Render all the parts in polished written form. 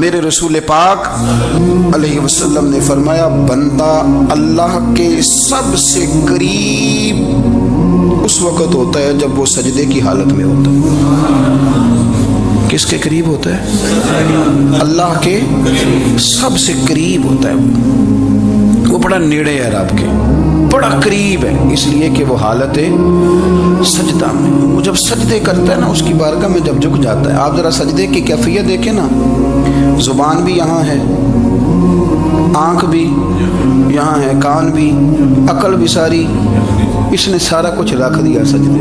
میرے رسول پاک علیہ وسلم نے فرمایا بندہ اللہ کے سب سے قریب اس وقت ہوتا ہے جب وہ سجدے کی حالت میں ہوتا ہے۔ کس کے قریب ہوتا ہے؟ اللہ کے سب سے قریب ہوتا ہے، وہ بڑا نیڑے ہے رب کے، بڑا قریب ہے، اس لیے کہ وہ حالت سجدہ میں، وہ جب سجدے کرتا ہے نا اس کی بارگاہ میں جب جھک جاتا ہے۔ آپ ذرا سجدے کی کیفیت دیکھیں نا، زبان بھی یہاں ہے، آنکھ بھی یہاں ہے، کان بھی، عقل بھی ساری، اس نے سارا کچھ رکھ دیا سجدے۔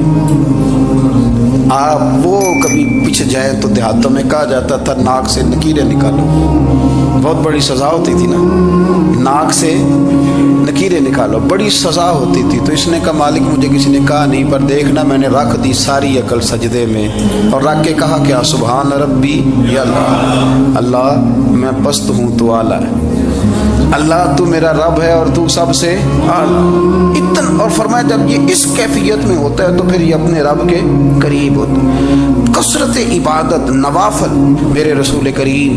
آپ وہ کبھی پیچھے جائیں تو دیہاتوں میں کہا جاتا تھا ناک سے لکیریں نکالو، بہت بڑی سزا ہوتی تھی نا، ناک سے لکیریں نکالو، بڑی سزا ہوتی تھی۔ تو اس نے کہا مالک مجھے کسی نے کہا نہیں، پر دیکھنا میں نے رکھ دی ساری عقل سجدے میں، اور رکھ کے کہا کیا سبحان ربی یا اللہ، اللہ میں پست ہوں تو اعلیٰ ہے، اللہ تو میرا رب ہے اور تو سب سے اعلیٰ اتنا۔ اور فرمایا جب یہ اس کیفیت میں ہوتا ہے تو پھر یہ اپنے رب کے قریب ہوتا ہے۔ کثرت عبادت نوافل، میرے رسول کریم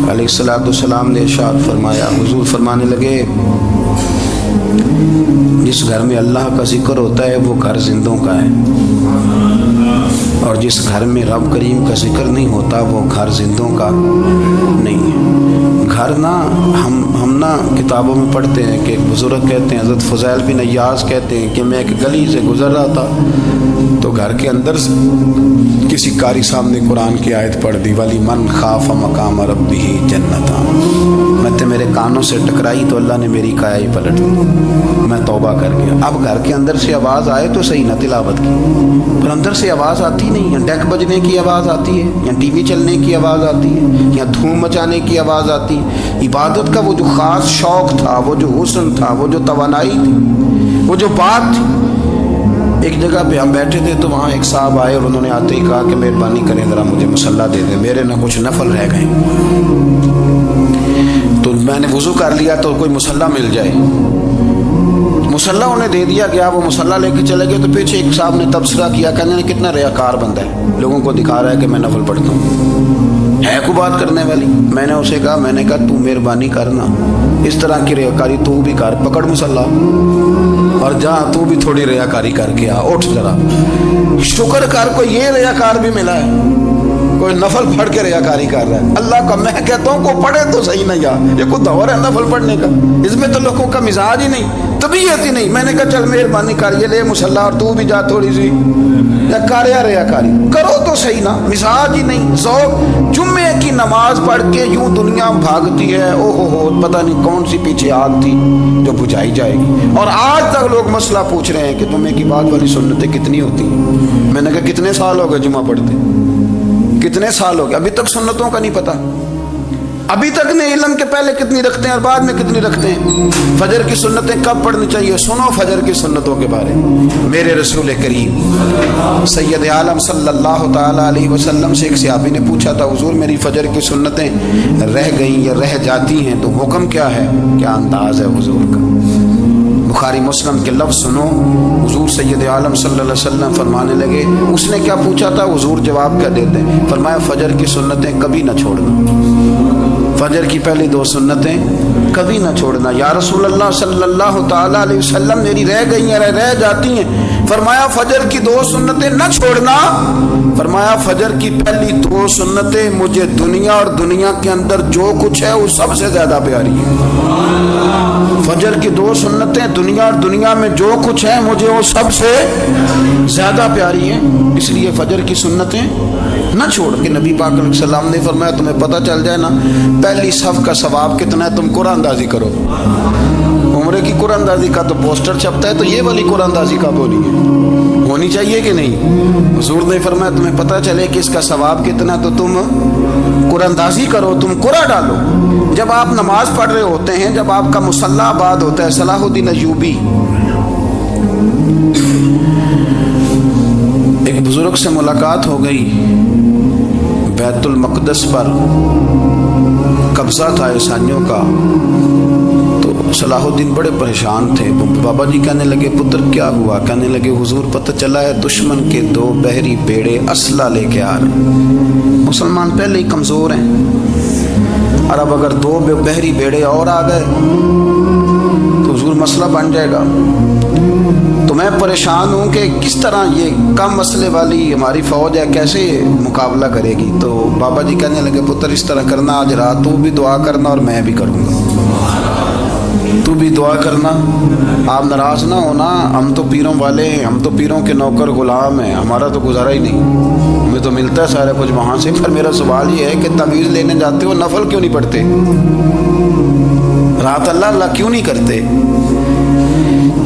علیہ السلام نے ارشاد فرمایا، حضور فرمانے لگے جس گھر میں اللہ کا ذکر ہوتا ہے وہ گھر زندوں کا ہے، اور جس گھر میں رب کریم کا ذکر نہیں ہوتا وہ گھر زندوں کا نہیں ہے۔ گھر نا ہم نا کتابوں میں پڑھتے ہیں کہ ایک بزرگ کہتے ہیں، حضرت فضیل بن ایاز کہتے ہیں کہ میں ایک گلی سے گزر رہا تھا تو گھر کے اندر کسی قاری صاحب نے قرآن کی آیت پڑھ دی، ولی من خاف مقام ربہ جنتان، میں تو میرے کانوں سے ٹکرائی تو اللہ نے میری کایا ہی پلٹ دی، میں توبہ کر گیا۔ اب گھر کے اندر سے آواز آئے تو صحیح نہ تلاوت کی، پر اندر سے آواز آتی نہیں ہے، ڈیک بجنے کی آواز آتی ہے، یا ٹی وی چلنے کی آواز آتی ہے، یا دھوم مچانے کی آواز آتی ہے۔ عبادت کا وہ جو خاص شوق تھا، وہ جو حسن تھا، وہ جو توانائی تھی، وہ جو بات تھی۔ ایک جگہ پہ ہم بیٹھے تھے تو وہاں ایک صاحب آئے اور انہوں نے آتے ہی کہا کہ مہربانی کریں ذرا مجھے مصلی دے دیں، میرے نہ کچھ نفل رہ گئے۔ تو میں نے وضو کر لیا تو کوئی مصلی مل جائے، مصلی انہیں دے دیا گیا، وہ مصلی لے کے چلے گئے تو پیچھے ایک صاحب نے تبصرہ کیا، کہنے نے کتنا ریاکار بندہ ہے، لوگوں کو دکھا رہا ہے کہ میں نفل پڑھتا ہوں، ہے کو بات کرنے والی۔ میں نے اسے کہا، میں نے کہا تو مہربانی کرنا اس طرح کی ریاکاری تو بھی کر، پکڑ مصلی اور جا تو بھی تھوڑی ریاکاری کر کے آ، اٹھ ذرا شکر کر، کوئی یہ ریاکار بھی ملا ہے، کوئی نفل پڑھ کے ریاکاری کر رہا ہے۔ اللہ کا میں کہتا ہوں کو پڑھے تو صحیح نہ، یار یہ کوئی دور ہے نفل پڑھنے کا، اس میں تو لوگوں کا مزاج ہی نہیں، طبیعت ہی نہیں۔ میں نے کہا چل مہربانی کر یہ لے مصلی اور تو بھی جا تھوڑی سی یا کر یا ریاکاری کرو تو صحیح نا، مزاج ہی نہیں، ذوق۔ جمعے کی نماز پڑھ کے یوں دنیا بھاگتی ہے، او ہو پتہ نہیں کون سی پیچھے آگ تھی جو بجھائی جائے گی، اور آج تک لوگ مسئلہ پوچھ رہے ہیں کہ جمعے کی بعد والی سنتیں کتنی ہوتی ہیں۔ میں نے کہا کتنے سال ہو گئے جمعہ پڑھتے، کتنے سال ہو گئے، ابھی تک سنتوں کا نہیں پتہ، ابھی تک نے علم کے پہلے کتنی رکھتے ہیں اور بعد میں کتنی رکھتے ہیں۔ فجر کی سنتیں کب پڑھنی چاہیے، سنو فجر کی سنتوں کے بارے میں۔ میرے رسول کریم سید عالم صلی اللہ تعالی علیہ وسلم سے ایک صحابی نے پوچھا تھا، حضور میری فجر کی سنتیں رہ گئیں یا رہ جاتی ہیں تو حکم کیا ہے، کیا انداز ہے حضور کا۔ بخاری مسلم کے لفظ سنو، حضور سید عالم صلی اللہ علیہ وسلم فرمانے لگے، اس نے کیا پوچھا تھا، حضور جواب کیا دیتے ہیں، فرمایا فجر کی سنتیں کبھی نہ چھوڑنا، فجر کی پہلی دو سنتیں کبھی نہ چھوڑنا۔ یا رسول اللہ صلی اللہ تعالی علیہ وسلم میری رہ گئی ہیں، رہ جاتی ہیں، فرمایا فجر کی دو سنتیں نہ چھوڑنا، فرمایا فجر کی پہلی دو سنتیں مجھے دنیا اور دنیا کے اندر جو کچھ ہے وہ سب سے زیادہ پیاری ہے۔ فجر کی دو سنتیں دنیا اور دنیا میں جو کچھ ہے مجھے وہ سب سے زیادہ پیاری ہیں، اس لیے فجر کی سنتیں نہ چھوڑ کے۔ نبی پاک علیہ السلام نے فرمایا تمہیں پتہ چل جائے نا پہلی صف کا ثواب کتنا ہے، تم قرآن اندازی کرو۔ عمرے کی قرآن اندازی کا تو پوسٹر چھپتا ہے، تو یہ والی قرآن اندازی کب ہونی ہے، ہونی چاہیے کہ نہیں؟ حضور نے فرمایا تمہیں پتہ چلے کہ اس کا ثواب کتنا تو تم قرآن اندازی کرو، تم قرآن ڈالو۔ جب آپ نماز پڑھ رہے ہوتے ہیں، جب آپ کا مصلی آباد ہوتا ہے، صلاح الدین ایوبی ایک بزرگ سے ملاقات ہو گئی، بیت المقدس پر قبضہ تھا عیسائیوں کا، تو صلاح الدین بڑے پریشان تھے. بابا جی کہنے لگے پتر کیا ہوا؟ کہنے لگے حضور پتہ چلا ہے دشمن کے 2 بحری بیڑے اسلحہ لے کے آ رہے. مسلمان پہلے ہی کمزور ہیں اور اب اگر 2 بحری بیڑے اور آ گئے تو حضور مسئلہ بن جائے گا. تو میں پریشان ہوں کہ کس طرح یہ کم مسئلے والی ہماری فوج ہے کیسے مقابلہ کرے گی. تو بابا جی کہنے لگے پتر اس طرح کرنا آج رات تو بھی دعا کرنا اور میں بھی کروں گا. تو بھی دعا کرنا. آپ ناراض نہ ہونا، ہم تو پیروں والے ہیں، ہم تو پیروں کے نوکر غلام ہیں، ہمارا تو گزارا ہی نہیں، ہمیں تو ملتا ہے سارا کچھ وہاں سے. پھر میرا سوال یہ ہے کہ تعویذ لینے جاتے ہو نفل کیوں نہیں پڑھتے؟ رات اللہ اللہ کیوں نہیں کرتے؟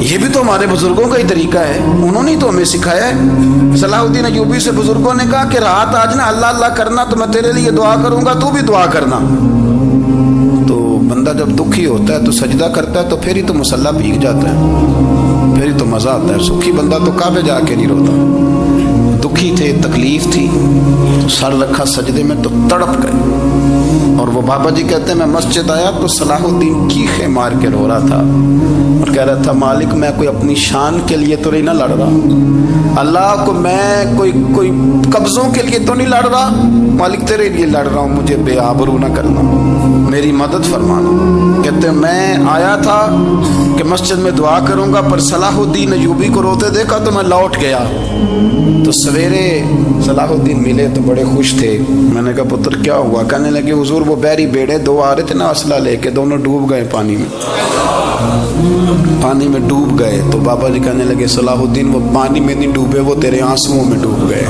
یہ بھی تو ہمارے بزرگوں کا ہی طریقہ ہے، انہوں نے تو ہمیں سکھایا ہے. صلاح الدین ایوبی سے بزرگوں نے کہا کہ رات آج نا اللہ اللہ کرنا تو میں تیرے لیے دعا کروں گا، تو بھی دعا کرنا. تو بندہ جب دکھی ہوتا ہے تو سجدہ کرتا ہے تو پھر ہی تو مصلی بھیگ جاتا ہے، پھر ہی تو مزہ آتا ہے. سکھی بندہ تو کعبے جا کے نہیں روتا. دکھی تھے، تکلیف تھی، سر رکھا سجدے میں تو تڑپ گئے. اور وہ بابا جی کہتے ہیں میں مسجد آیا تو صلاح الدین چیخیں مار کے رو رہا تھا اور کہہ رہا تھا مالک میں کوئی اپنی شان کے لیے تو نہیں نہ لڑ رہا، اللہ کو میں کوئی قبضوں کے لیے تو نہیں لڑ رہا، مالک تیرے لیے لڑ رہا ہوں، مجھے بے آبرو نہ کرنا، میری مدد فرمانا. کہتے ہیں میں آیا تھا کہ مسجد میں دعا کروں گا پر صلاح الدین ایوبی کو روتے دیکھا تو میں لوٹ گیا. تو سویرے صلاح الدین ملے تو بڑے خوش تھے. میں نے کہا پتر کیا ہوا؟ کہنے لگے حضور وہ بحری بیڑے 2 آ رہے تھے نا اسلحہ لے کے، دونوں ڈوب گئے پانی میں ڈوب گئے. تو بابا جی کہنے لگے صلاح الدین وہ پانی میں نہیں ڈوبے، وہ تیرے آنسوؤں میں ڈوب گئے،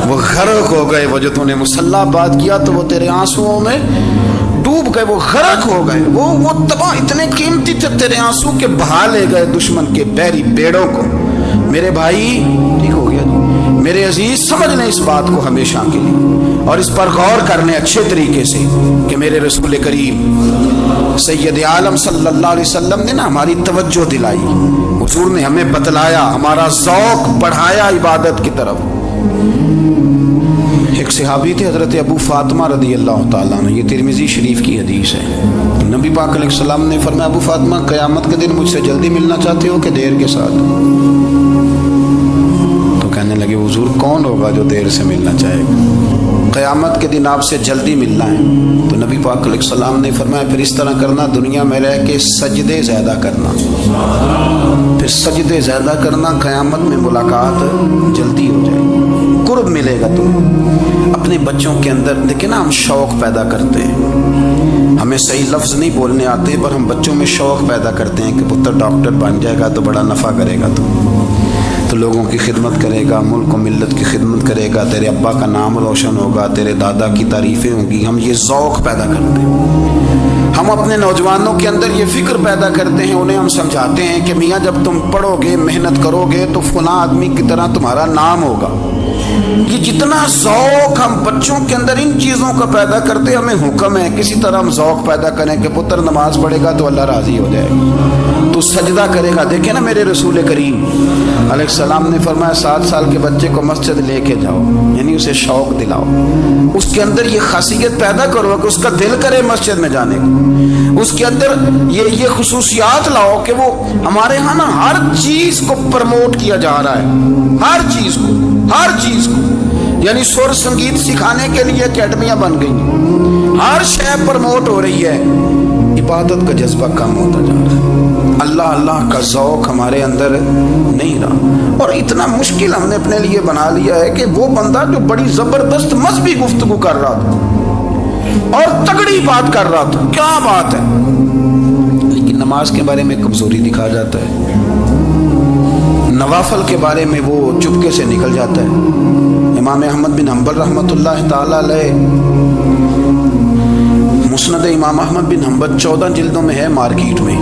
وہ غرق ہو گئے. وہ جو تو نے مصلی بات کیا تو وہ تیرے آنسوؤں میں ڈوب گئے، وہ غرق ہو گئے، وہ تباہ اتنے قیمتی تھے تیرے آنسو کے بہا لے گئے دشمن کے بحری بیڑوں کو. میرے بھائی ٹھیک ہو گیا جی. میرے عزیز سمجھ لیں اس بات کو ہمیشہ کے لیے اور اس پر غور کر لیں اچھے طریقے سے کہ میرے رسول کریم سید عالم صلی اللہ علیہ وسلم نے نا ہماری توجہ دلائی، حضور نے ہمیں بتلایا، ہمارا ذوق بڑھایا عبادت کی طرف. ایک صحابی تھے حضرت ابو فاطمہ رضی اللہ تعالیٰ عنہ، یہ ترمذی شریف کی حدیث ہے. نبی پاک علیہ السلام نے فرمایا ابو فاطمہ قیامت کے دن مجھ سے جلدی ملنا چاہتے ہو کہ دیر کے ساتھ؟ تو کہنے لگے حضور کون ہوگا جو دیر سے ملنا چاہے گا؟ قیامت کے دن آپ سے جلدی ملنا ہے. تو نبی پاک علیہ السلام نے فرمایا پھر اس طرح کرنا دنیا میں رہ کے سجدے زیادہ کرنا، پھر سجدے زیادہ کرنا، قیامت میں ملاقات جلدی ہو جائے گی، قرب ملے گا. تم اپنے بچوں کے اندر دیکھیں نا، ہم شوق پیدا کرتے ہیں، ہمیں صحیح لفظ نہیں بولنے آتے پر ہم بچوں میں شوق پیدا کرتے ہیں کہ پتر ڈاکٹر بن جائے گا تو بڑا نفع کرے گا، تو لوگوں کی خدمت کرے گا، ملک و ملت کی خدمت کرے گا، تیرے ابا کا نام روشن ہوگا، تیرے دادا کی تعریفیں ہوں گی. ہم یہ ذوق پیدا کرتے ہیں. ہم اپنے نوجوانوں کے اندر یہ فکر پیدا کرتے ہیں، انہیں ہم سمجھاتے ہیں کہ میاں جب تم پڑھو گے محنت کرو گے تو فلاں آدمی کی طرح تمہارا نام ہوگا. یہ جتنا ذوق ہم بچوں کے اندر ان چیزوں کا پیدا کرتے، ہمیں حکم ہے کسی طرح ہم ذوق پیدا کریں کہ پتر نماز پڑھے گا تو اللہ راضی ہو جائے گا، تو سجدہ کرے گا. دیکھیں نا میرے رسول کریم علیہ السلام نے فرمایا 7 سال کے بچے کو مسجد لے کے جاؤ، یعنی اسے شوق دلاؤ، اس کے اندر یہ خاصیت پیدا کرو کہ اس کا دل کرے مسجد میں جانے کو، اس کے اندر یہ خصوصیات لاؤ کہ وہ ہمارے ہاں نا ہر چیز کو پروموٹ کیا جا رہا ہے، ہر چیز کو یعنی سر سنگیت سکھانے کے لیے اکیڈمیاں بن گئی، ہر شے پروموٹ ہو رہی ہے. عبادت کا جذبہ کم ہوتا جا رہا ہے، اللہ کا ذوق ہمارے اندر نہیں رہا. اور اتنا مشکل ہم نے اپنے لیے بنا لیا ہے کہ وہ بندہ جو بڑی زبردست مذہبی گفتگو کر رہا تھا اور تگڑی بات کر رہا تھا، کیا بات ہے، لیکن نماز کے بارے میں کمزوری دکھا جاتا ہے، نوافل کے بارے میں وہ چپکے سے نکل جاتا ہے. امام احمد بن حنبل رحمۃ اللہ تعالی علیہ، مسند امام احمد بن حنبل 14 جلدوں میں ہے مارکیٹ میں،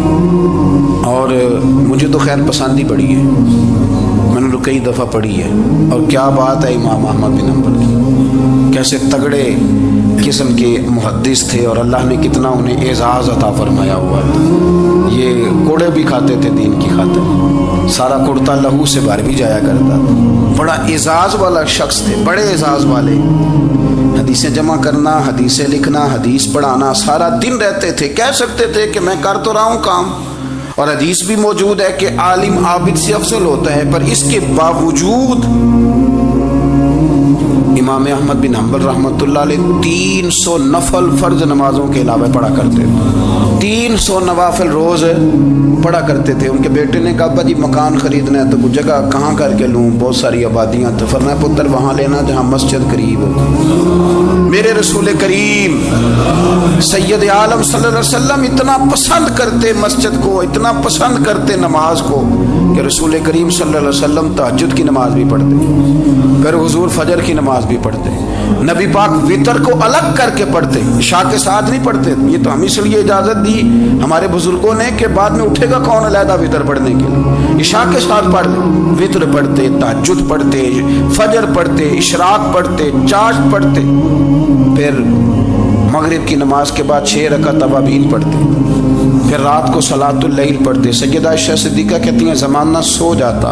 اور مجھے تو خیر پسند ہی پڑی ہے، میں نے تو کئی دفعہ پڑھی ہے. اور کیا بات ہے امام احمد بن حنبل کی، کیسے تگڑے قسم کے محدث تھے اور اللہ نے کتنا انہیں اعزاز عطا فرمایا ہوا ہے. یہ کوڑے بھی کھاتے تھے دین کی خاطر، سارا کرتا لہو سے بھر بھی جایا کرتا تھا، بڑا اعزاز والا شخص تھے، بڑے اعزاز والے. حدیثیں جمع کرنا، حدیثیں لکھنا، حدیث پڑھانا، سارا دن رہتے تھے. کہہ سکتے تھے کہ میں کر تو رہا ہوں کام، اور حدیث بھی موجود ہے کہ عالم عابد سے افضل ہوتا ہے، پر اس کے باوجود امام احمد بن حنبل رحمۃ اللہ علیہ 300 نفل فرض نمازوں کے علاوہ پڑھا کرتے تھے. 300 نوافل روز پڑھا کرتے تھے. ان کے بیٹے نے کہا ابا جی مکان خریدنا ہے تو وہ جگہ کہاں کر کے لوں، بہت ساری آبادیاں. تو فرمایا پتر وہاں لینا جہاں مسجد قریب ہو. میرے رسول کریم سید عالم صلی اللہ علیہ وسلم اتنا پسند کرتے مسجد کو، اتنا پسند کرتے نماز کو، کہ رسول کریم صلی اللہ علیہ وسلم تہجد کی نماز بھی پڑھتے، پھر حضور فجر کی نماز بھی پڑھتے. نبی پاک وتر کو الگ کر کے پڑھتے، عشاء کے ساتھ نہیں پڑھتے. یہ تو ہم اس لیے اجازت دی ہمارے بزرگوں نے کہ بعد میں اٹھے گا کون علیحدہ وتر پڑھنے کے لیے. عشاء کے ساتھ پڑھ لیں. وتر پڑھتے، تہجد پڑھتے، فجر پڑھتے، اشراق پڑھتے، چاشت پڑھتے، پھر مغرب کی نماز کے بعد 6 رکعت اوابین پڑھتے، پھر رات کو صلاۃ اللیل پڑھتے. سیدہ عائشہ صدیقہ کہتی ہیں زمانہ سو جاتا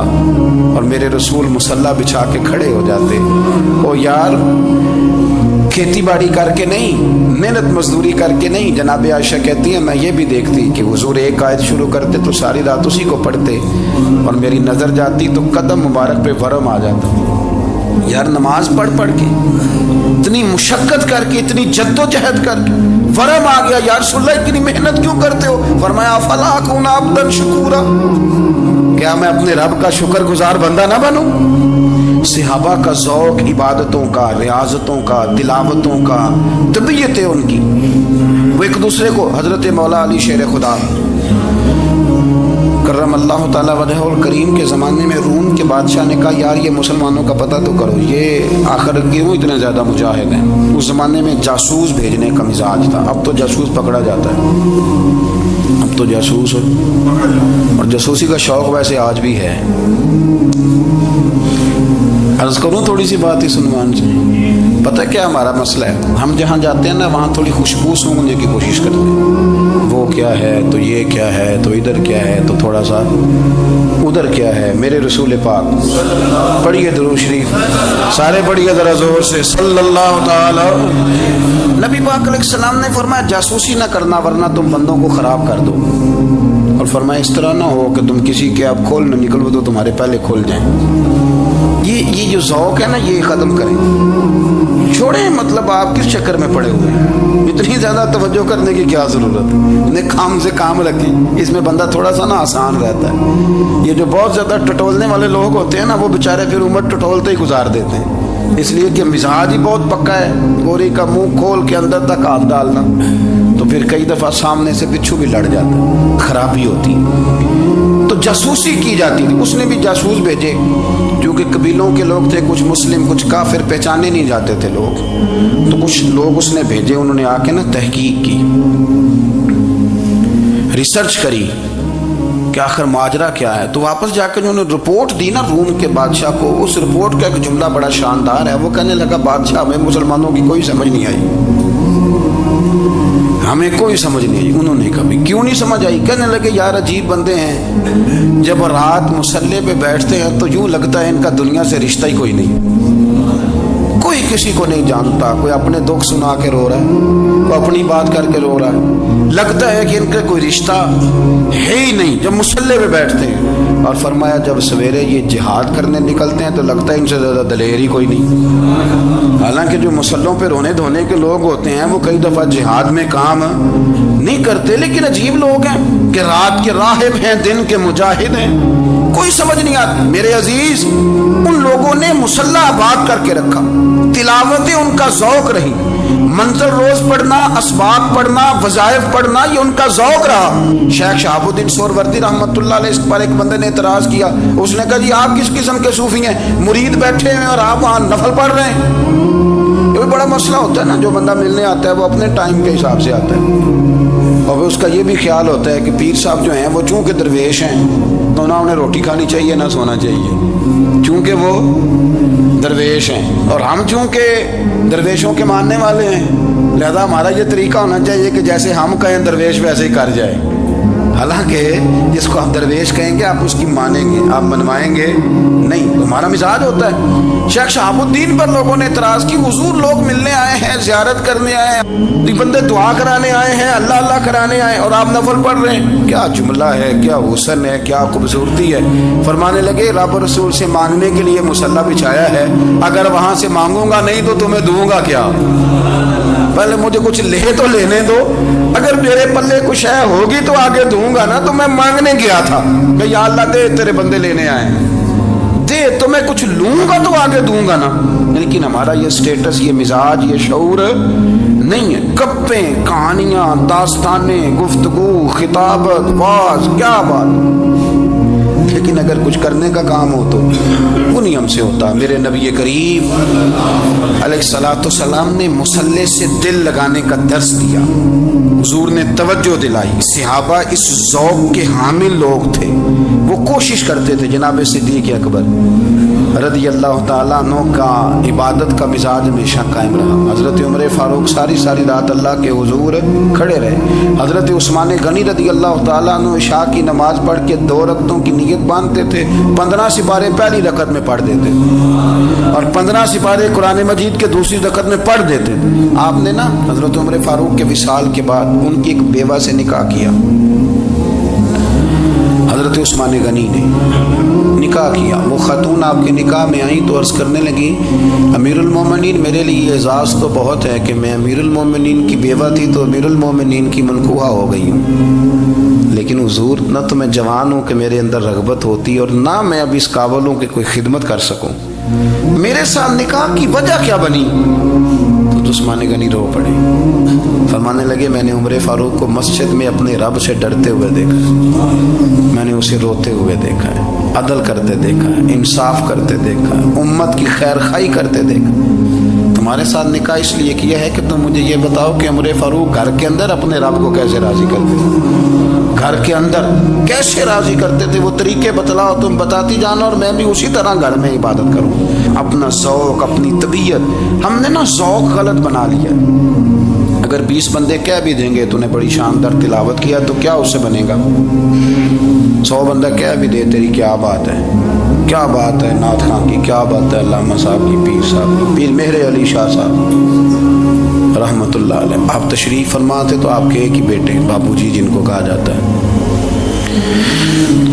اور میرے رسول مصلی بچھا کے کھڑے ہو جاتے. او یار کھیتی باڑی کر کے نہیں، محنت مزدوری کر کے نہیں. جناب عائشہ کہتی ہیں میں یہ بھی دیکھتی کہ حضور ایک آیت شروع کرتے تو ساری رات اسی کو پڑھتے، اور میری نظر جاتی تو قدم مبارک پہ ورم آ جاتا. یار نماز پڑھ پڑھ کے، اتنی مشقت کر کے، اتنی جد و جہد کر کے ورم آ گیا. یا رسول اللہ اتنی محنت کیوں کرتے ہو؟ فرمایا افلا اکون عبدا شکورا، کیا میں اپنے رب کا شکر گزار بندہ نہ بنوں؟ صحابہ کا ذوق عبادتوں کا، ریاضتوں کا، تلاوتوں کا، طبیعت ہے ان کی. وہ ایک دوسرے کو، حضرت مولا علی شیر خدا کرم اللہ تعالیٰ وجہہ الکریم کے زمانے میں روم کے بادشاہ نے کہا یار یہ مسلمانوں کا پتہ تو کرو، یہ آخر کیوں اتنے زیادہ مجاہد ہیں. اس زمانے میں جاسوس بھیجنے کا مزاج تھا. اب تو جاسوس پکڑا جاتا ہے، اب تو جاسوس اور جاسوسی کا شوق ویسے آج بھی ہے. عرض کروں تھوڑی سی بات اس عنوان سے. پتہ کیا ہمارا مسئلہ ہے؟ ہم جہاں جاتے ہیں نا وہاں تھوڑی خوشبو سونگنے کی کوشش کرتے ہیں. وہ کیا ہے تو یہ کیا ہے تو ادھر کیا ہے تو تھوڑا سا ادھر کیا ہے. میرے رسول پاک پڑھیے درود شریف، سارے پڑھیے ذرا زور سے صلی اللہ تعالی. نبی پاک علیہ السلام نے فرمایا جاسوسی نہ کرنا ورنہ تم بندوں کو خراب کر دو. اور فرمایا اس طرح نہ ہو کہ تم کسی کے اب کھول نہ نکلو تو تمہارے پہلے کھول جائیں. یہ جو ذوق ہے نا یہ ختم کریں، چھوڑیں. مطلب آپ کس چکر میں پڑے ہوئے ہیں؟ اتنی زیادہ توجہ کرنے کی کیا ضرورت ہے؟ انہیں کام سے کام رکھیں. اس میں بندہ تھوڑا سا نا آسان رہتا ہے. یہ جو بہت زیادہ ٹٹولنے والے لوگ ہوتے ہیں نا وہ بیچارے پھر عمر ٹٹولتے ہی گزار دیتے ہیں، اس لیے کہ مزاج ہی بہت پکا ہے. گوری کا منہ کھول کے اندر تک ہاتھ ڈالنا تو پھر کئی دفعہ سامنے سے پچھو بھی لڑ جاتا ہے، خرابی ہوتی ہے. تو جاسوسی کی جاتی تھی. اس نے بھی جاسوس بھیجے کیونکہ قبیلوں کے لوگ تھے، کچھ مسلم کچھ کافر، پہچانے نہیں جاتے تھے لوگ. تو کچھ لوگ اس نے بھیجے، انہوں نے آ کے نا تحقیق کی، ریسرچ کری کہ آخر ماجرا کیا ہے. تو واپس جا کے انہوں نے رپورٹ دی نا روم کے بادشاہ کو. اس رپورٹ کا ایک جملہ بڑا شاندار ہے. وہ کہنے لگا بادشاہ ہمیں مسلمانوں کی کوئی سمجھ نہیں آئی، ہمیں کوئی سمجھ نہیں آئی. انہوں نے کبھی کیوں نہیں سمجھ آئی؟ کہنے لگے یار عجیب بندے ہیں، جب رات مصلے پہ بیٹھتے ہیں تو یوں لگتا ہے ان کا دنیا سے رشتہ ہی کوئی نہیں، کوئی کسی کو نہیں جانتا. کوئی اپنے دکھ سنا کے رو رہا ہے، کوئی اپنی بات کر کے رو رہا ہے. لگتا ہے کہ ان کا کوئی رشتہ ہے ہی نہیں جب مصلے پہ بیٹھتے ہیں. اور فرمایا جب سویرے یہ جہاد کرنے نکلتے ہیں تو لگتا ہے ان سے زیادہ دلیر ہی کوئی نہیں. حالانکہ جو مسلوں پہ رونے دھونے کے لوگ ہوتے ہیں وہ کئی دفعہ جہاد میں کام نہیں کرتے، لیکن عجیب لوگ ہیں کہ رات کے راہب ہیں، دن کے مجاہد ہیں، کوئی سمجھ نہیں آتی. میرے عزیز ان لوگوں نے مصلی آباد کر کے رکھا، تلاوتیں ان کا ذوق رہی، منظر روز پڑھنا، اسباق پڑھنا، وظائف پڑھنا، یہ ان کا ذوق رہا. شیخ شہاب الدین سہروردی رحمۃ اللہ علیہ اس پر ایک بندے نے اعتراض کیا. اس نے کہا جی آپ کس قسم کے صوفی ہیں، مرید بیٹھے ہیں اور آپ وہاں نفل پڑھ رہے ہیں. یہ بھی بڑا مسئلہ ہوتا ہے نا. جو بندہ ملنے آتا ہے وہ اپنے ٹائم کے حساب سے آتا ہے، اور اس کا یہ بھی خیال ہوتا ہے کہ پیر صاحب جو ہیں وہ چونکہ درویش ہیں تو نہ انہیں روٹی کھانی چاہیے نہ سونا چاہیے، چونکہ وہ درویش ہیں. اور ہم چونکہ درویشوں کے ماننے والے ہیں لہذا ہمارا یہ طریقہ ہونا چاہیے کہ جیسے ہم کہیں درویش ویسے ہی کر جائے. حالانکہ جس کو آپ درویش کہیں گے آپ اس کی مانیں گے، آپ منوائیں گے نہیں، تمہارا مزاج ہوتا ہے۔ شیخ شہاب الدین پر لوگوں نے اعتراض کی، حضور لوگ ملنے آئے ہیں، زیارت کرنے آئے ہیں، یہ بندے دعا کرانے آئے ہیں، اللہ اللہ کرانے آئے ہیں، اور آپ نفل پڑھ رہے ہیں، کیا جملہ ہے، کیا حسن ہے، کیا خوبصورتی ہے۔ فرمانے لگے رب رسول سے مانگنے کے لیے مصلی بچھایا ہے، اگر وہاں سے مانگوں گا نہیں تو تمہیں دوں گا کیا؟ پہلے مجھے کچھ لے تو لینے دو، اگر میرے پلے کچھ ہے ہوگی تو آگے دوں گا نا۔ تو میں مانگنے گیا تھا کہ یا اللہ دے، تیرے بندے لینے آئے ہیں، دے تو میں کچھ لوں گا تو آگے دوں گا نا۔ لیکن ہمارا یہ سٹیٹس، یہ مزاج، یہ شعور نہیں ہے۔ گپیں، کہانیاں، داستانیں، گفتگو، خطابت، واز، کیا بات، لیکن اگر کچھ کرنے کا کام ہو تو وہ نہیں ہم سے ہوتا۔ میرے نبی کریم علیہ الصلوۃ والسلام نے مصلی سے دل لگانے کا درس دیا، حضور نے توجہ دلائی۔ صحابہ اس ذوق کے حامل لوگ تھے، وہ کوشش کرتے تھے۔ جناب صدیق اکبر رضی اللہ تعالیٰ عنہ کا عبادت کا مزاج ہمیشہ قائم رہا۔ حضرت عمر فاروق ساری رات اللہ کے حضور کھڑے رہے۔ حضرت عثمان غنی رضی اللہ تعالیٰ عنہ عشاء کی نماز پڑھ کے 2 رکعتوں کی نیت باندھتے تھے، 15 سپارے پہلی رکعت میں پڑھ دیتے اور 15 سپارے قرآن مجید کے دوسری رکعت میں پڑھ دیتے۔ آپ نے نا حضرت عمر فاروق کے وصال کے بعد ان کی ایک بیوہ سے نکاح کیا، حضرت عثمان غنی نے نکاح کیا۔ وہ خاتون آپ کے نکاح میں آئیں تو عرض کرنے لگی، امیر المومنین میرے لیے اعزاز تو بہت ہے کہ میں امیر المومنین کی بیوہ تھی تو امیر المومنین کی منکوحہ ہو گئی ہوں، لیکن حضور نہ تو میں جوان ہوں کہ میرے اندر رغبت ہوتی اور نہ میں اب اس قابل ہوں کہ کوئی خدمت کر سکوں، میرے ساتھ نکاح کی وجہ کیا بنی؟ تو عثمان غنی رو پڑے، فرمانے لگے میں نے عمر فاروق کو مسجد میں اپنے رب سے ڈرتے ہوئے دیکھا، میں نے اسے روتے ہوئے دیکھا ہے، عدل کرتے دیکھا ہے، انصاف کرتے دیکھا ہے، امت کی خیر خواہی کرتے دیکھا۔ تمہارے ساتھ نکاح اس لیے کیا ہے کہ تم مجھے یہ بتاؤ کہ عمر فاروق گھر کے اندر اپنے رب کو کیسے راضی کرتے تھے، گھر کے اندر کیسے راضی کرتے تھے، وہ طریقے بتلاؤ، تم بتاتی جانا اور میں بھی اسی طرح گھر میں عبادت کروں۔ اپنا ذوق، اپنی طبیعت، ہم نے نا ذوق غلط بنا لیا۔ اگر 20 بندے کہہ بھی دیں گے تو نے بڑی شاندار تلاوت کیا تو کیا اس سے بنے گا؟ 100 بندہ کہہ بھی دے تیری کیا بات ہے، کیا بات ہے نعت خان کی، کیا بات ہے علامہ صاحب کی، پیر صاحب کی، پیر مہر علی شاہ صاحب رحمۃ اللہ علیہ۔ آپ تشریف فرما تھے تو آپ کے ایک ہی بیٹے بابو جی جن کو کہا جاتا ہے،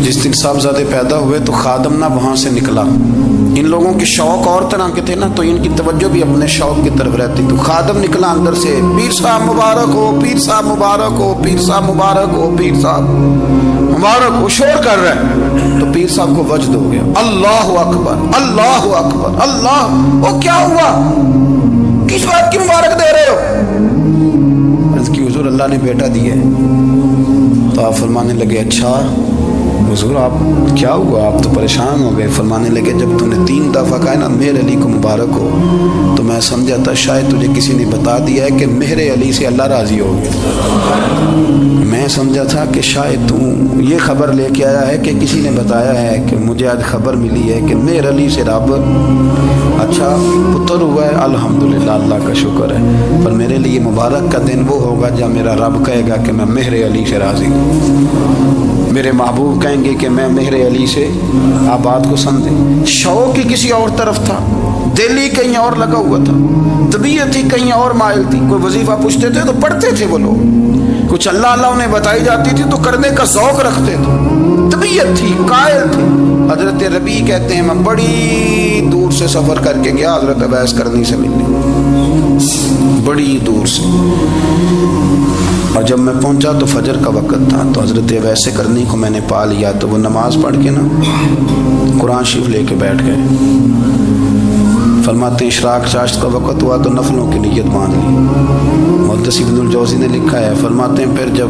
جس دن صاحبزادے پیدا ہوئے تو خادم نہ وہاں سے نکلا۔ ان لوگوں کے شوق اور طرح کے تھے نا، تو ان کی توجہ بھی اپنے شوق کی طرف رہتی۔ تو خادم نکلا اندر سے، پیر صاحب مبارک ہو، پیر صاحب مبارک ہو، پیر صاحب مبارک ہو، پیر صاحب مبارک ہو، شور کر رہا ہے۔ تو پیر صاحب کو وجد ہو گیا، اللہ اکبر، اللہ اکبر، اللہ، وہ کیا ہوا، کس بات کی مبارک دے رہے ہو؟ عرض کی حضور اللہ نے بیٹا دیا ہے۔ تو آپ فرمانے لگے اچھا حضور آپ کیا ہوا، آپ تو پریشان ہو گئے۔ فرمانے لگے جب تو نے 3 دفعہ کہا نا مہر علی کو مبارک ہو، تو میں سمجھا تھا شاید تجھے کسی نے بتا دیا ہے کہ مہر علی سے اللہ راضی ہو گیا۔ میں سمجھا تھا کہ شاید تو یہ خبر لے کے آیا ہے کہ کسی نے بتایا ہے کہ مجھے آج خبر ملی ہے کہ مہر علی سے رب اچھا پتر ہوا ہے، الحمدللہ اللہ کا شکر ہے، پر میرے لیے مبارک کا دن وہ ہوگا جب میرا رب کہے گا کہ میں مہر علی سے راضی ہوں، میرے محبوب کہیں گے کہ میں مہر علی سے۔ آپ بات کو سمجھیں، شوق ہی کسی اور طرف تھا، دل ہی کہیں اور لگا ہوا تھا، طبیعت ہی کہیں اور مائل تھی۔ کوئی وظیفہ پوچھتے تھے تو پڑھتے تھے وہ لوگ، کچھ اللہ اللہ انہیں بتائی جاتی تھی تو کرنے کا ذوق رکھتے تھے، طبیعت تھی، قائل تھی۔ حضرت ربیع کہتے ہیں میں بڑی دور سے سفر کر کے گیا حضرت اویس کرنی سے ملنے، بڑی دور سے، اور جب میں پہنچا تو فجر کا وقت تھا، تو حضرت اویس کرنی کو میں نے پا لیا، تو وہ نماز پڑھ کے نا قرآن شریف لے کے بیٹھ گئے۔ فرماتے ہیں اشراق چاشت کا وقت ہوا تو نفلوں کی نیت باندھ لی۔ محدث ابن الجوزی نے لکھا ہے، فرماتے ہیں پھر جب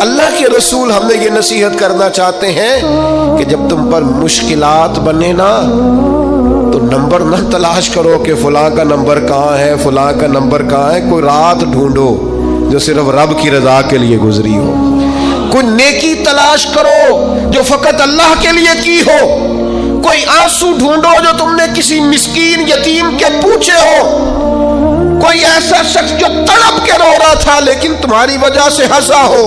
اللہ کے رسول ہم نے یہ نصیحت کرنا چاہتے ہیں کہ جب تم پر مشکلات بنے نا تو نمبر نہ تلاش کرو کہ فلاں کا نمبر کہاں ہے، فلاں کا نمبر کہاں ہے. کوئی رات ڈھونڈو جو صرف رب کی رضا کے لیے گزری ہو. کوئی نیکی تلاش کرو جو فقط اللہ کے لیے کی ہو. کوئی آنسو ڈھونڈو جو تم نے کسی مسکین یتیم کے پوچھے ہو. کوئی ایسا شخص جو تڑپ کے رو رہا تھا لیکن تمہاری وجہ سے ہنسا ہو.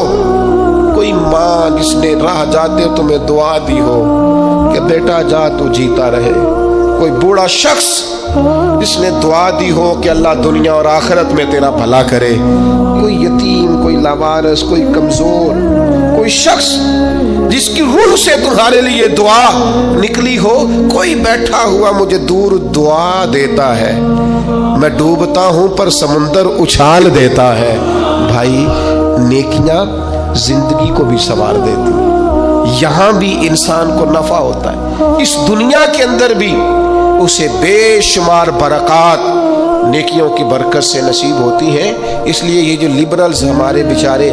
کوئی ماں جس نے راہ جاتے تمہیں دعا دی ہو کہ بیٹا جا تو جیتا رہے. کوئی بوڑھا شخص جس نے دعا دی ہو کہ اللہ دنیا اور آخرت میں تیرا بھلا کرے. کوئی یتیم، کوئی لاوارث، کوئی کمزور، کوئی شخص جس کی روح سے تمہارے لیے دعا نکلی ہو. کوئی بیٹھا ہوا مجھے دور دعا دیتا ہے، میں ڈوبتا ہوں پر سمندر اچھال دیتا ہے. بھائی نیکیاں زندگی کو بھی سنوار دیتی، یہاں بھی انسان کو نفع ہوتا ہے، اس دنیا کے اندر بھی اسے بے شمار برکات نیکیوں کی برکت سے نصیب ہوتی ہے. اس لیے یہ جو لبرلز ہمارے بیچارے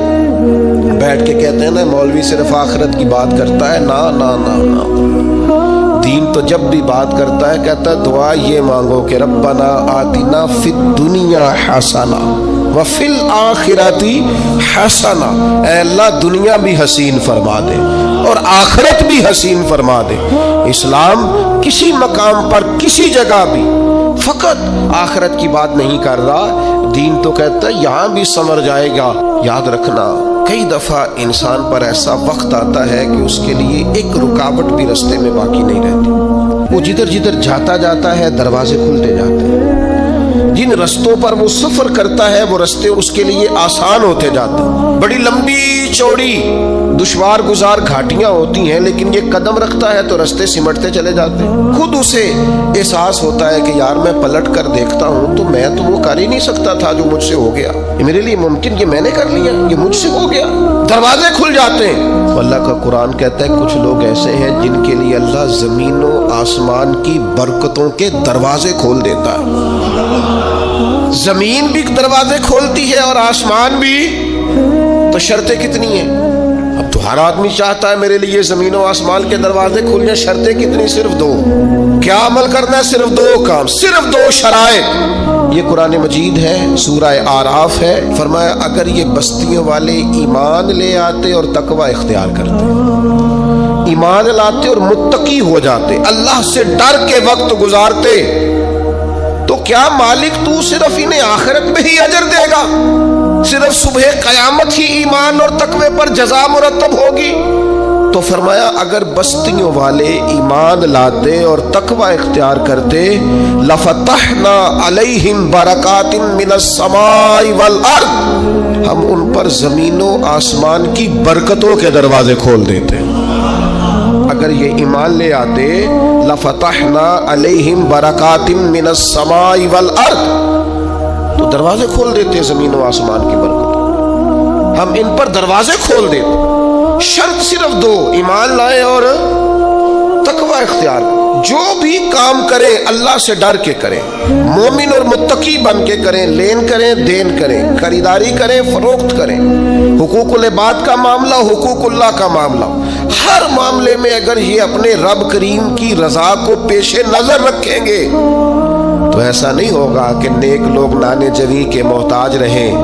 بیٹھ کے کہتے ہیں نا مولوی صرف آخرت کی بات کرتا ہے، نا نا نا نا. دین تو جب بھی بات کرتا ہے کہتا ہے دعا یہ مانگو کہ ربنا آتنا فی الدنیا حسنہ وفی الآخرۃ حسنہ. اے اللہ دنیا بھی حسین فرما دے اور آخرت بھی حسین فرما دے. اسلام کسی مقام پر کسی جگہ بھی فقط آخرت کی بات نہیں کر رہا، دین تو کہتا ہے یہاں بھی سنور جائے گا. یاد رکھنا کئی دفعہ انسان پر ایسا وقت آتا ہے کہ اس کے لیے ایک رکاوٹ بھی رستے میں باقی نہیں رہتی. وہ جدھر جدھر جاتا ہے دروازے کھلتے جاتے ہیں. جن رستوں پر وہ سفر کرتا ہے وہ رستے اس کے لیے آسان ہوتے جاتے ہیں. بڑی لمبی چوڑی دشوار گزار گھاٹیاں ہوتی ہیں لیکن یہ قدم رکھتا ہے تو رستے سمٹتے چلے جاتے ہیں. خود اسے احساس ہوتا ہے کہ یار میں پلٹ کر دیکھتا ہوں تو میں تو وہ کر ہی نہیں سکتا تھا جو مجھ سے ہو گیا. یہ میرے لیے ممکن، یہ میں نے کر لیا، یہ مجھ سے ہو گیا. دروازے کھل جاتے ہیں. اللہ کا قرآن کہتا ہے کچھ لوگ ایسے ہیں جن کے لیے اللہ زمین و آسمان کی برکتوں کے دروازے کھول دیتا ہے. زمین بھی دروازے کھولتی ہے اور آسمان بھی. تو شرطیں کتنی ہیں؟ اب تو ہر آدمی چاہتا ہے میرے لیے زمین و آسمان کے دروازے کھل جائیں. شرطیں کتنی؟ صرف 2. کیا عمل کرنا ہے؟ صرف 2 کام، صرف 2 شرائط. یہ قرآن مجید ہے، سورہ آراف ہے. فرمایا اگر یہ بستیوں والے ایمان لے آتے اور تقوی اختیار کرتے، ایمان لاتے اور متقی ہو جاتے، اللہ سے ڈر کے وقت گزارتے، تو کیا مالک تو صرف انہیں آخرت میں ہی اجر دے گا؟ صرف صبح قیامت ہی ایمان اور تقوی پر جزا مرتب ہوگی؟ تو فرمایا اگر بستیوں والے ایمان لاتے اور تقوی اختیار کرتے لفتحنا علیہم برکات من السماء والارض، ہم ان پر زمین و آسمان کی برکتوں کے دروازے کھول دیتے. اگر یہ ایمان لے آتے لفتحنا علیہم برکات من السماء والارض، تو دروازے کھول دیتے زمین و آسمان کی برکت. ہم ان پر دروازے کھول دیتے. شرط صرف 2، ایمان لائیں اور تقوی اختیار. جو بھی کام کریں اللہ سے ڈر کے کریں، مومن اور متقی بن کے کریں. لین کریں، دین کریں، خریداری کریں، فروخت کریں، حقوق العباد کا معاملہ، حقوق اللہ کا معاملہ، ہر معاملے میں اگر یہ اپنے رب کریم کی رضا کو پیش نظر رکھیں گے تو ایسا نہیں ہوگا کہ نیک لوگ نانے جوی کے محتاج رہیں.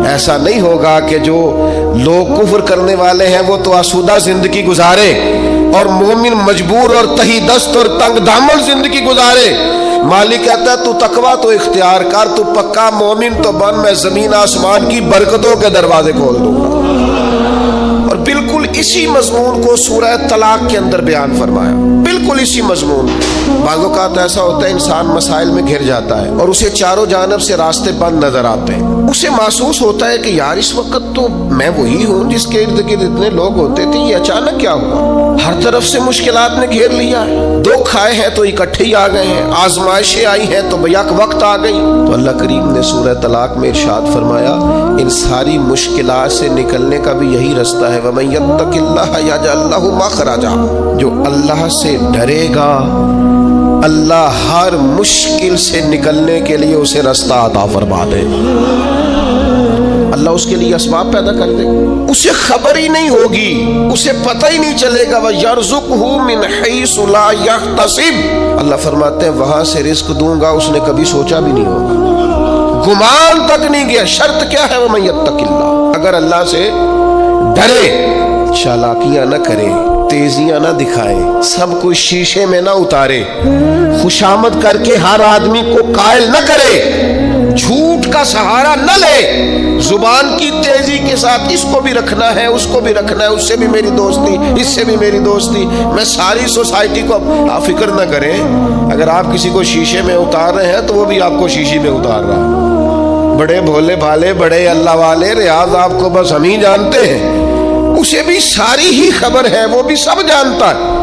ایسا نہیں ہوگا کہ جو لوگ کفر کرنے والے ہیں وہ تو آسودہ زندگی گزارے اور مومن مجبور اور تہی دست اور تنگ دامن زندگی گزارے. مالک کہتا ہے تو تقوی تو اختیار کر، تو پکا مومن تو بن، میں زمین آسمان کی برکتوں کے دروازے کھول دوں گا. اور بالکل اسی مضمون کو سورہ طلاق کے اندر بیان فرمایا، بالکل اسی مضمون. بعض اوقات ایسا ہوتا ہے انسان مسائل میں گھر جاتا ہے اور اسے چاروں جانب سے راستے بند نظر آتے ہیں. اسے محسوس ہوتا ہے کہ یار اس وقت تو میں وہی ہوں جس کے ارد گرد اتنے لوگ ہوتے تھے، یہ اچانک کیا ہوا؟ ہر طرف سے مشکلات نے گھیر لیا ہے. دکھ آئے ہیں تو اکٹھے ہی آ گئے ہیں، آزمائشیں آئی ہیں تو بیک وقت آ گئی. تو اللہ کریم نے سورہ طلاق میں ارشاد فرمایا ان ساری مشکلات سے نکلنے کا بھی یہی رستہ ہے. وَمَن يَتَّقِ اللَّهَ يَجْعَل لَّهُ مَخْرَجًا، جو اللہ سے ڈرے گا اللہ ہر مشکل سے نکلنے کے لیے اسے رستہ عطا فرما دے. اللہ اس کے لیے اسباب پیدا کر دے گا. اسے خبر ہی نہیں ہوگی, اسے پتہ ہی نہیں چلے گا. وَيَرْزُقْهُ مِنْ حَيْثُ لَا يَحْتَسِبُ, اللہ فرماتے ہیں وہاں سے رزق دوں گا اس نے کبھی سوچا بھی نہیں ہوگا, گمان تک نہیں گیا. شرط کیا ہے؟ وَمَن يَتَّقِ اللَّهَ, اگر اللہ سے ڈرے, چالاکیاں نہ کرے, تیزیاں نہ دکھائے, سب کچھ شیشے میں نہ اتارے, خوشامد کر کے ہر آدمی کو قائل نہ کرے, جھوٹ کا سہارا نہ لے, زبان کی تیزی کے ساتھ اس کو بھی رکھنا ہے, اس کو بھی رکھنا ہے, اس سے بھی میری دوستی, اس سے بھی میری دوستی, میں ساری سوسائٹی کو. آپ فکر نہ کریں, اگر آپ کسی کو شیشے میں اتار رہے ہیں تو وہ بھی آپ کو شیشے میں اتار رہا ہے. بڑے بھولے بھالے, بڑے اللہ والے, ریاض آپ کو بس ہم ہی جانتے ہیں, اسے بھی ساری ہی خبر ہے, وہ بھی سب جانتا ہے.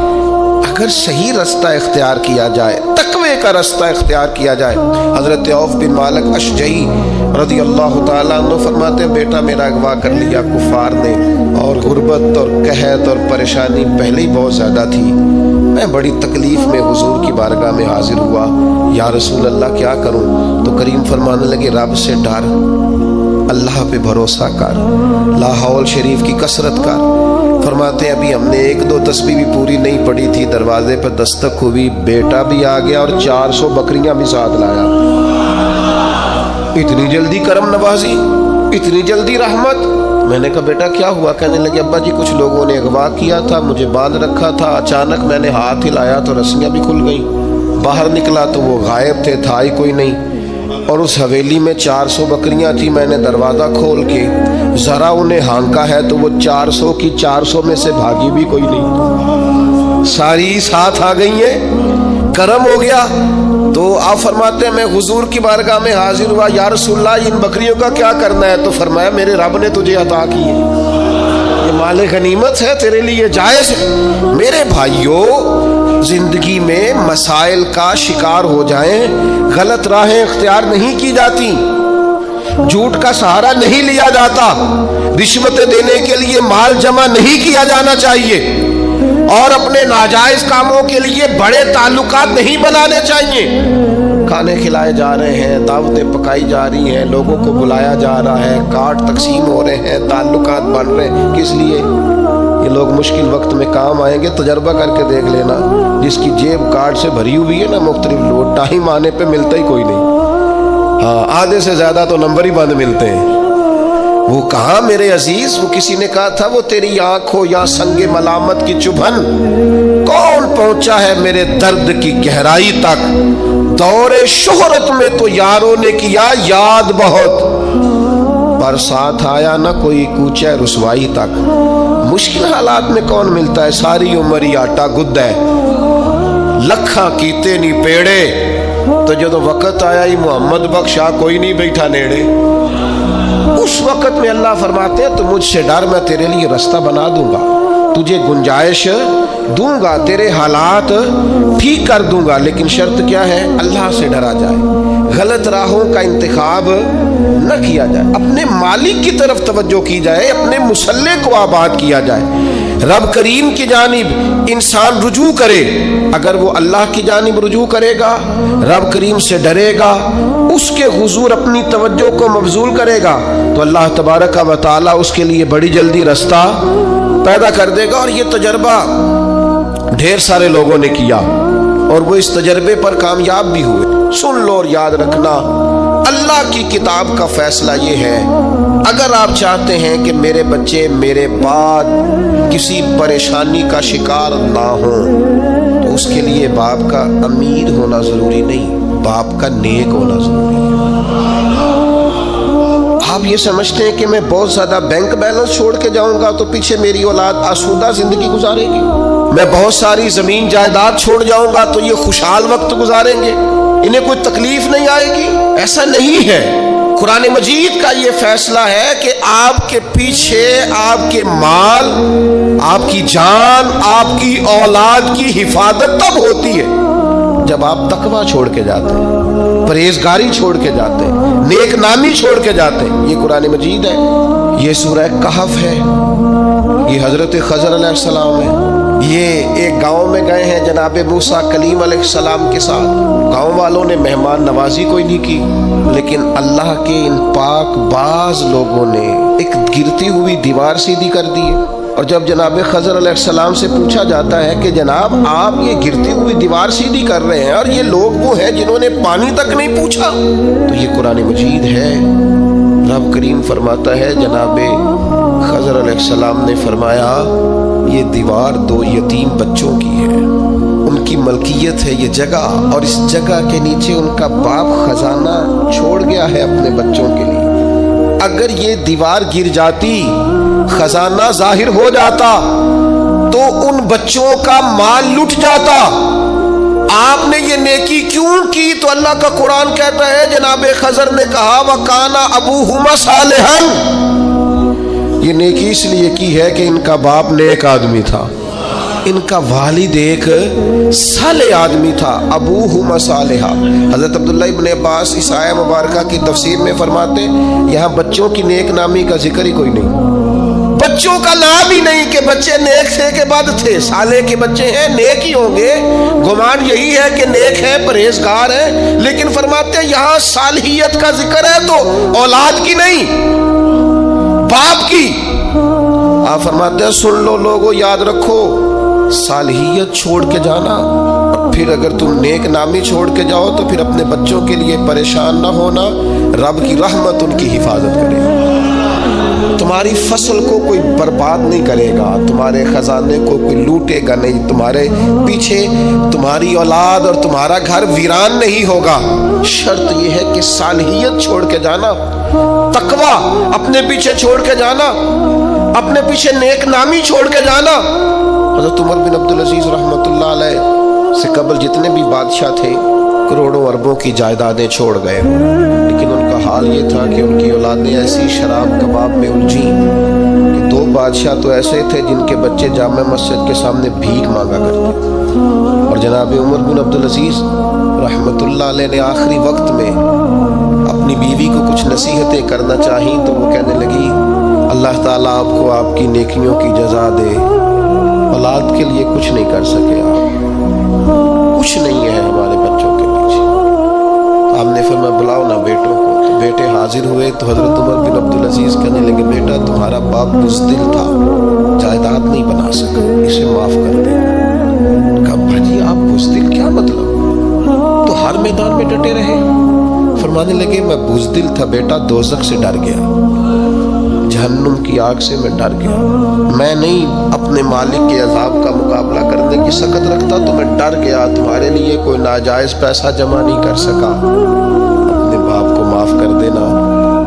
اگر صحیح رستہ اختیار کیا جائے, تقوی کا رستہ اختیار کیا جائے. حضرت عوف بن مالک اشجعی رضی اللہ تعالیٰ عنہ فرماتے ہیں بیٹا میرا اغوا کر لیا کفار نے, اور غربت اور قحط اور پریشانی پہلے ہی بہت زیادہ تھی. میں بڑی تکلیف میں حضور کی بارگاہ میں حاضر ہوا, یا رسول اللہ کیا کروں؟ تو کریم فرمانے لگے رب سے ڈر, اللہ پہ بھروسہ کر, لا حول شریف کی کثرت کر. فرماتے ہیں ابھی ہم نے 1-2 تسبیح بھی پوری نہیں پڑھی تھی, دروازے پہ دستک ہوئی, بیٹا بھی آ گیا اور 400 بکریاں بھی ساتھ لایا. اتنی جلدی کرم نوازی, اتنی جلدی رحمت. میں نے کہا بیٹا کیا ہوا؟ کہنے لگے ابا جی کچھ لوگوں نے اغوا کیا تھا, مجھے باندھ رکھا تھا, اچانک میں نے ہاتھ ہلایا تو رسیاں بھی کھل گئیں, باہر نکلا تو وہ غائب تھے, تھا ہی کوئی نہیں, اور اس حویلی میں 400 بکریاں تھی. میں نے دروازہ کھول کے ذرا انہیں ہانکا ہے تو وہ 400 کی 400 میں سے بھاگی بھی کوئی نہیں, ساری ساتھ آ گئی ہیں, کرم ہو گیا. تو آپ فرماتے ہیں میں حضور کی بارگاہ میں حاضر ہوا, یا رسول اللہ ان بکریوں کا کیا کرنا ہے؟ تو فرمایا میرے رب نے تجھے عطا کی ہے, یہ مال غنیمت ہے, تیرے لیے جائز ہے. میرے بھائیوں, زندگی میں مسائل کا شکار ہو جائیں, غلط راہیں اختیار نہیں کی جاتی, جھوٹ کا سہارا نہیں لیا جاتا, رشوتیں دینے کے لیے مال جمع نہیں کیا جانا چاہیے, اور اپنے ناجائز کاموں کے لیے بڑے تعلقات نہیں بنانے چاہیے. کھانے کھلائے جا رہے ہیں, دعوتیں پکائی جا رہی ہیں, لوگوں کو بلایا جا رہا ہے, کارڈ تقسیم ہو رہے ہیں, تعلقات بن رہے ہیں, کس لیے؟ یہ لوگ مشکل وقت میں کام آئیں گے. تجربہ کر کے دیکھ لینا, جس کی جیب کارڈ سے بھری ہوئی ہے نا مختلف لوٹ, ٹائم آنے پہ ملتا ہی کوئی نہیں. ہاں, آدھے سے زیادہ تو نمبر ہی بند ملتے ہیں. وہ کہاں میرے عزیز, وہ کسی نے کہا تھا وہ تیری آنکھ ہو یا سنگ ملامت کی چبھن, کون پہنچا ہے میرے درد کی گہرائی تک, دور شہرت میں تو یاروں نے کیا یاد بہت, پر ساتھ آیا نہ کوئی کوچہ رسوائی تک. مشکل حالات میں کون ملتا ہے, ساری عمر ہی آٹا گد ہے, لکھاں کیتے نہیں پیڑے, تو جدو وقت آیا ہی محمد بخشا کوئی نہیں بیٹھا نیڑے. اس وقت میں اللہ فرماتے ہیں تو مجھ سے ڈر, میں تیرے لیے رستہ بنا دوں گا, تجھے گنجائش دوں گا, تیرے حالات ٹھیک کر دوں گا. لیکن شرط کیا ہے؟ اللہ سے ڈرا جائے, غلط راہوں کا انتخاب نہ کیا جائے, اپنے مالک کی طرف توجہ کی جائے, اپنے مسلح کو آباد کیا جائے, رب کریم کی جانب انسان رجوع کرے. اگر وہ اللہ کی جانب رجوع کرے گا, رب کریم سے ڈرے گا, اس کے حضور اپنی توجہ کو مبذول کرے گا, تو اللہ تبارک و تعالی اس کے لیے بڑی جلدی رستہ پیدا کر دے گا. اور یہ تجربہ ڈھیر سارے لوگوں نے کیا, اور وہ اس تجربے پر کامیاب بھی ہوئے. سن لو اور یاد رکھنا, اللہ کی کتاب کا فیصلہ یہ ہے, اگر آپ چاہتے ہیں کہ میرے بچے میرے بعد کسی پریشانی کا شکار نہ ہوں, تو اس کے لیے باپ کا امیر ہونا ضروری نہیں, باپ کا نیک ہونا ضروری ہے. آپ یہ سمجھتے ہیں کہ میں بہت زیادہ بینک بیلنس چھوڑ کے جاؤں گا تو پیچھے میری اولاد آسودہ زندگی گزارے گی, میں بہت ساری زمین جائیداد چھوڑ جاؤں گا تو یہ خوشحال وقت گزاریں گے, انہیں کوئی تکلیف نہیں آئے گی؟ ایسا نہیں ہے. قرآن مجید کا یہ فیصلہ ہے کہ آپ کے پیچھے آپ کے مال, آپ کی جان, آپ کی اولاد کی حفاظت تب ہوتی ہے جب آپ تقوی چھوڑ کے جاتے ہیں, پرہیزگاری چھوڑ کے جاتے ہیں, نیک نامی چھوڑ کے جاتے ہیں. یہ قرآن مجید ہے, یہ سورہ کہف ہے, یہ حضرت خضر علیہ السلام ہے, یہ ایک گاؤں میں گئے ہیں جناب موسیٰ کلیم علیہ السلام کے ساتھ. گاؤں والوں نے مہمان نوازی کوئی نہیں کی، لیکن اللہ کے ان پاک باز لوگوں نے ایک گرتی ہوئی دیوار سیدھی کر دی ہے. اور جب جناب خضر علیہ السلام سے پوچھا جاتا ہے کہ جناب آپ یہ گرتی ہوئی دیوار سیدھی کر رہے ہیں اور یہ لوگ وہ ہیں جنہوں نے پانی تک نہیں پوچھا، تو یہ قرآن مجید ہے. رب کریم فرماتا ہے جناب خضر علیہ السلام نے فرمایا یہ دیوار 2 یتیم بچوں کی ہے، ان کی ملکیت ہے یہ جگہ، اور اس جگہ کے نیچے ان کا باپ خزانہ چھوڑ گیا ہے اپنے بچوں کے لیے. اگر یہ دیوار گر جاتی، خزانہ ظاہر ہو جاتا، تو ان بچوں کا مال لٹ جاتا. آپ نے یہ نیکی کیوں کی؟ تو اللہ کا قرآن کہتا ہے جناب خضر نے کہا وَكَانَ أَبُوهُمَا صَالِحًا. یہ نیکی اس لیے کی ہے کہ ان کا باپ نیک آدمی تھا، ان کا والد ایک صالح آدمی تھا. ابوہما صالحا. حضرت عبداللہ ابن عباس اس آیہ مبارکہ کی تفسیر میں فرماتے یہاں بچوں کی نیک نامی کا ذکر ہی کوئی نہیں، بچوں کا نام ہی نہیں کہ بچے نیک تھے کہ بد تھے. صالح کے بچے ہیں، نیک ہی ہوں گے، گمان یہی ہے کہ نیک ہیں، پرہیزگار ہیں. لیکن فرماتے یہاں صالحیت کا ذکر ہے تو اولاد کی نہیں، باپ کی. آپ فرماتے ہیں سن لو لوگو، یاد رکھو صالحیت چھوڑ کے جانا، پھر اگر تم نیک نامی چھوڑ کے جاؤ تو پھر اپنے بچوں کے لیے پریشان نہ ہونا. رب کی رحمت ان کی حفاظت کرے گا. تمہاری فصل کو کوئی برباد نہیں کرے گا، تمہارے خزانے کو کوئی لوٹے گا نہیں، تمہارے پیچھے تمہاری اولاد اور تمہارا گھر ویران نہیں ہوگا. شرط یہ ہے کہ صالحیت چھوڑ کے جانا، تقویٰ اپنے پیچھے چھوڑ کے جانا، اپنے پیچھے نیک نامی چھوڑ کے جانا. حضرت عمر بن عبدالعزیز رحمۃ اللہ علیہ سے قبل جتنے بھی بادشاہ تھے کروڑوں اربوں کی جائیدادیں چھوڑ گئے، لیکن ان کا حال یہ تھا کہ ان کی اولادیں ایسی شراب کباب میں الجھیں کہ 2 بادشاہ تو ایسے تھے جن کے بچے جامع مسجد کے سامنے بھیک مانگا کرتے. اور جناب عمر بن عبدالعزیز رحمۃ اللہ علیہ نے آخری وقت میں اپنی بیوی کو کچھ نصیحتیں کرنا چاہیں تو وہ کہنے لگی اللہ تعالیٰ آپ کو آپ کی نیکیوں کی جزا دے، اولاد کے لیے کچھ نہیں کر سکے، آپ کچھ نہیں ہے ہمارے بچوں کے پیچھے. آپ نے فرمایا بلاؤ نا بیٹوں کو. تو بیٹے حاضر ہوئے تو حضرت عمر بن عبدالعزیز کہنے لگے بیٹا تمہارا باپ بزدل تھا، جائیداد نہیں بنا سکا، اسے معاف کر دے. کہا بھاجی آپ بزدل کیا مطلب؟ تو ہر میدان میں ڈٹے رہے. فرمانے لگے میں بزدل تھا بیٹا، دوزخ سے ڈر گیا، جہنم کی آگ سے میں ڈر گیا. میں نہیں اپنے مالک کے عذاب کا مقابلہ کرنے کی سخت رکھتا تو میں ڈر گیا، تمہارے لیے کوئی ناجائز پیسہ جمع نہیں کر سکا. اپنے باپ کو معاف کر دینا،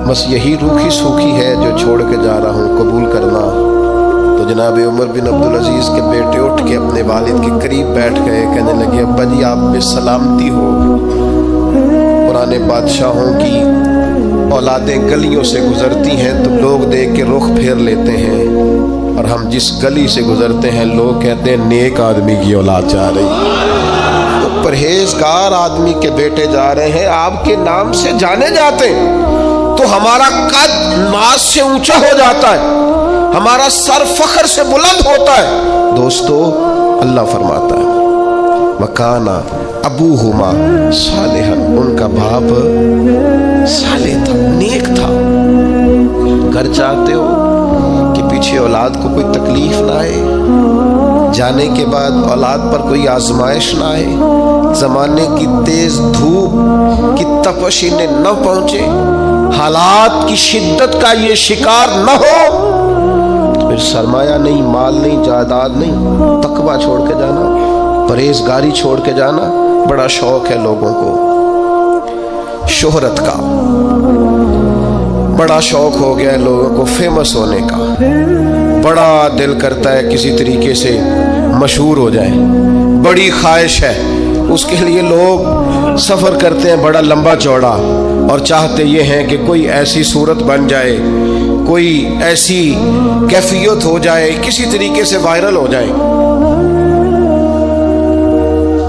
بس یہی روکھی سوکھی ہے جو چھوڑ کے جا رہا ہوں، قبول کرنا. تو جناب عمر بن عبدالعزیز کے بیٹے اٹھ کے اپنے والد کے قریب بیٹھ گئے، کہنے لگے ابا جی آپ پہ سلامتی ہو. پرانے بادشاہوں کی اولادیں گلیوں سے گزرتی ہیں تو لوگ دیکھ کے رخ پھیر لیتے ہیں، اور ہم جس گلی سے گزرتے ہیں لوگ کہتے ہیں نیک آدمی کی اولاد جا رہی، تو پرہیزگار آدمی کے بیٹے جا رہے ہیں، آپ کے نام سے جانے جاتے ہیں تو ہمارا قد ناز سے اونچا ہو جاتا ہے، ہمارا سر فخر سے بلند ہوتا ہے. دوستو اللہ فرماتا ہے وَكَانَ أَبُوهُمَا صَالِحًا، ان کا باپ صالح تھا، نیک تھا. گھر چاہتے ہو کہ پیچھے اولاد کو کوئی تکلیف نہ آئے، جانے کے بعد اولاد پر کوئی آزمائش نہ آئے، زمانے کی تیز دھوپ کی تپش انہیں نہ پہنچے، حالات کی شدت کا یہ شکار نہ ہو، پھر سرمایہ نہیں، مال نہیں، جائیداد نہیں، تقویٰ چھوڑ کے جانا، پرہیزگاری چھوڑ کے جانا. بڑا شوق ہے لوگوں کو شہرت کا، بڑا شوق ہو گیا ہے لوگوں کو فیمس ہونے کا، بڑا دل کرتا ہے کسی طریقے سے مشہور ہو جائیں، بڑی خواہش ہے. اس کے لیے لوگ سفر کرتے ہیں بڑا لمبا چوڑا، اور چاہتے یہ ہیں کہ کوئی ایسی صورت بن جائے، کوئی ایسی کیفیت ہو جائے، کسی طریقے سے وائرل ہو جائے.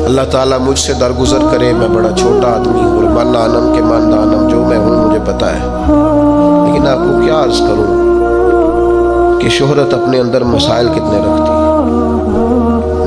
اللہ تعالیٰ مجھ سے درگزر کرے، میں بڑا چھوٹا آدمی ہوں، من آنم کے من دانم، جو میں ہوں مجھے پتا ہے. لیکن آپ کو کیا عرض کروں کہ شہرت اپنے اندر مسائل کتنے رکھتی ہے.